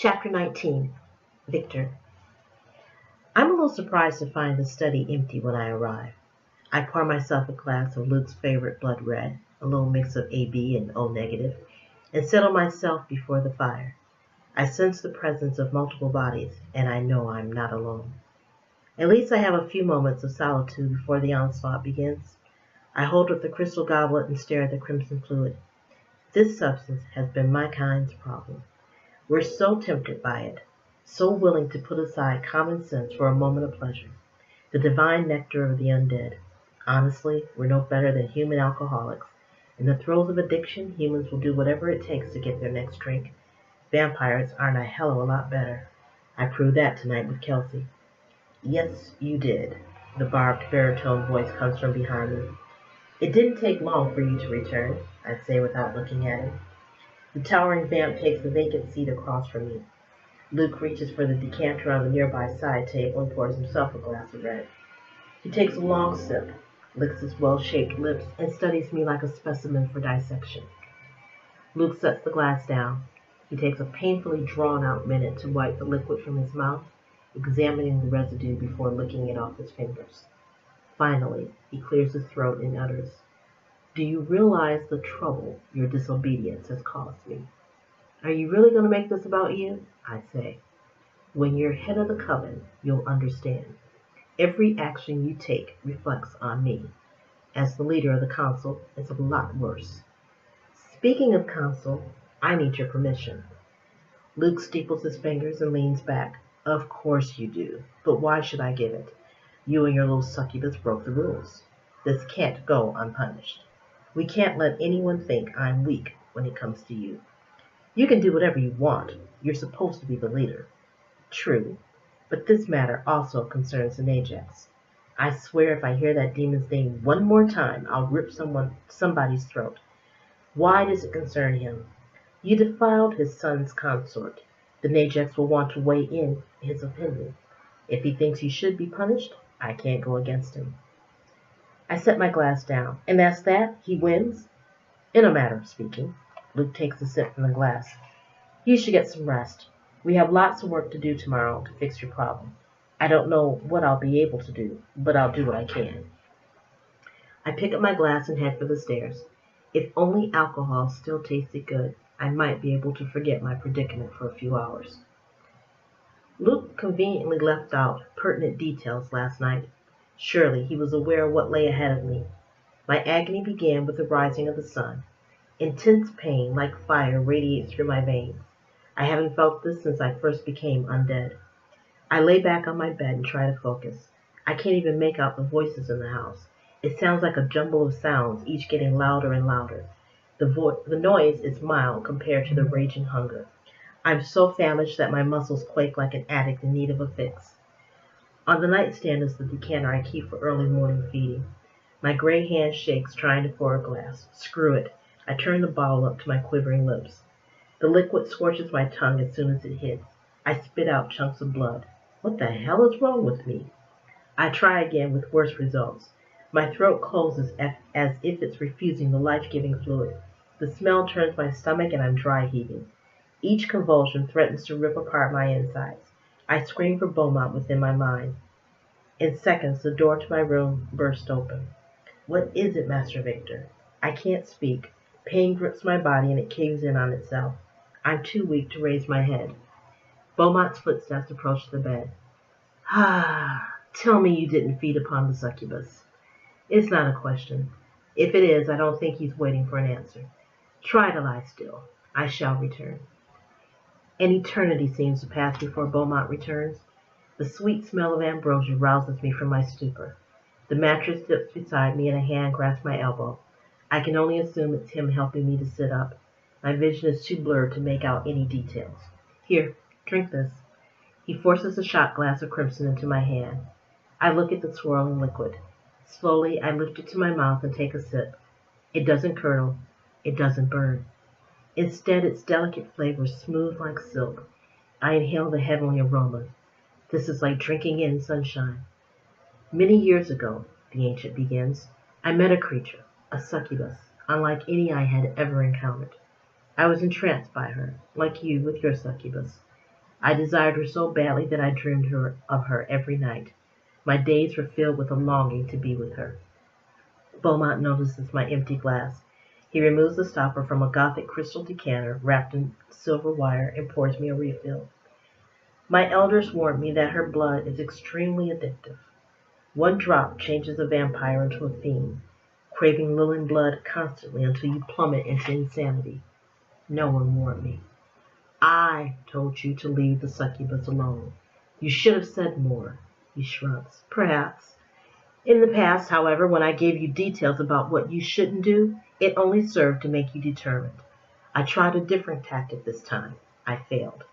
Chapter 19. Victor. I'm a little surprised to find the study empty when I arrive. I pour myself a glass of Luke's favorite blood red, a little mix of AB and O negative, and settle myself before the fire. I sense the presence of multiple bodies, and I know I'm not alone. At least I have a few moments of solitude before the onslaught begins. I hold up the crystal goblet and stare at the crimson fluid. This substance has been my kind's problem. We're so tempted by it, so willing to put aside common sense for a moment of pleasure, the divine nectar of the undead. Honestly, we're no better than human alcoholics. In the throes of addiction, humans will do whatever it takes to get their next drink. Vampires aren't a hell of a lot better. I proved that tonight with Kelsey. Yes, you did. The barbed baritone voice comes from behind me. It didn't take long for you to return, I say without looking at him. The towering vamp takes the vacant seat across from me. Luke reaches for the decanter on the nearby side table and pours himself a glass of red. He takes a long sip, licks his well-shaped lips, and studies me like a specimen for dissection. Luke sets the glass down. He takes a painfully drawn-out minute to wipe the liquid from his mouth, examining the residue before licking it off his fingers. Finally, he clears his throat and utters, "Do you realize the trouble your disobedience has caused me?" "Are you really going to make this about you?" I say. "When you're head of the coven, you'll understand. Every action you take reflects on me. As the leader of the council, it's a lot worse. Speaking of council, I need your permission." Luke steeples his fingers and leans back. "Of course you do, but why should I give it? You and your little succubus broke the rules. This can't go unpunished. We can't let anyone think I'm weak when it comes to you. You can do whatever you want. You're supposed to be the leader." "True, but this matter also concerns an Ajax. I swear if I hear that demon's name one more time, I'll rip somebody's throat. Why does it concern him? You defiled his son's consort. The Ajax will want to weigh in his opinion. If he thinks he should be punished, I can't go against him." I set my glass down. "And that's that? He wins?" "In a matter of speaking." Luke takes a sip from the glass. "You should get some rest. We have lots of work to do tomorrow to fix your problem. I don't know what I'll be able to do, but I'll do what I can." I pick up my glass and head for the stairs. If only alcohol still tasted good, I might be able to forget my predicament for a few hours. Luke conveniently left out pertinent details last night. Surely he was aware of what lay ahead of me. My agony began with the rising of the sun. Intense pain, like fire, radiates through my veins. I haven't felt this since I first became undead. I lay back on my bed and try to focus. I can't even make out the voices in the house. It sounds like a jumble of sounds, each getting louder and louder. The noise is mild compared to the raging hunger. I'm so famished that my muscles quake like an addict in need of a fix. On the nightstand is the decanter I keep for early morning feeding. My gray hand shakes trying to pour a glass. Screw it. I turn the bottle up to my quivering lips. The liquid scorches my tongue as soon as it hits. I spit out chunks of blood. What the hell is wrong with me? I try again with worse results. My throat closes as if it's refusing the life-giving fluid. The smell turns my stomach and I'm dry heaving. Each convulsion threatens to rip apart my insides. I scream for Beaumont within my mind. In seconds, the door to my room burst open. "What is it, Master Victor?" I can't speak. Pain grips my body and it caves in on itself. I'm too weak to raise my head. Beaumont's footsteps approach the bed. "Ah, tell me you didn't feed upon the succubus." "It's not a question. If it is, I don't think he's waiting for an answer. Try to lie still. I shall return." An eternity seems to pass before Beaumont returns. The sweet smell of ambrosia rouses me from my stupor. The mattress dips beside me and a hand grasps my elbow. I can only assume it's him helping me to sit up. My vision is too blurred to make out any details. "Here, drink this." He forces a shot glass of crimson into my hand. I look at the swirling liquid. Slowly, I lift it to my mouth and take a sip. It doesn't curdle. It doesn't burn. Instead, its delicate flavor is smooth like silk. I inhale the heavenly aroma. This is like drinking in sunshine. "Many years ago," the ancient begins, "I met a creature, a succubus, unlike any I had ever encountered. I was entranced by her, like you with your succubus. I desired her so badly that I dreamed of her every night. My days were filled with a longing to be with her. Beaumont notices my empty glass. He removes the stopper from a Gothic crystal decanter wrapped in silver wire and pours me a refill. My elders warned me that her blood is extremely addictive. One drop changes a vampire into a fiend, craving Lillian blood constantly until you plummet into insanity. No one warned me. I told you to leave the succubus alone. You should have said more. He shrugs. Perhaps. In the past, however, when I gave you details about what you shouldn't do, it only served to make you determined. I tried a different tactic this time. I failed.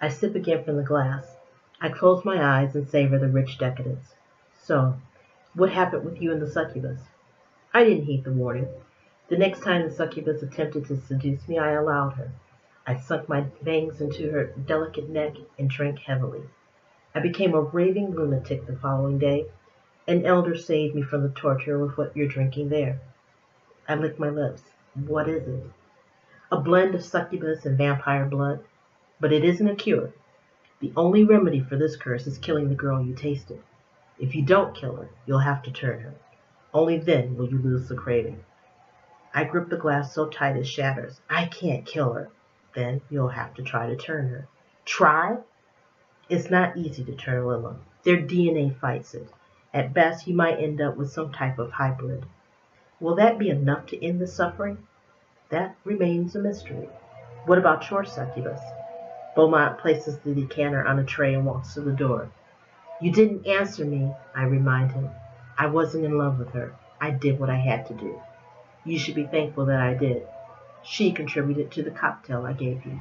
I sip again from the glass. I close my eyes and savor the rich decadence. So, what happened with you and the succubus? I didn't heed the warning. The next time the succubus attempted to seduce me, I allowed her. I sunk my fangs into her delicate neck and drank heavily. I became a raving lunatic the following day. An elder saved me from the torture with what you're drinking there. I licked my lips. What is it? A blend of succubus and vampire blood. But it isn't a cure. The only remedy for this curse is killing the girl you tasted. If you don't kill her, you'll have to turn her. Only then will you lose the craving. I grip the glass so tight it shatters. I can't kill her. Then you'll have to try to turn her. Try? It's not easy to turn Lila. Their DNA fights it. At best, you might end up with some type of hybrid. Will that be enough to end the suffering? That remains a mystery. What about your succubus? Beaumont places the decanter on a tray and walks to the door. You didn't answer me, I remind him. I wasn't in love with her. I did what I had to do. You should be thankful that I did. She contributed to the cocktail I gave you.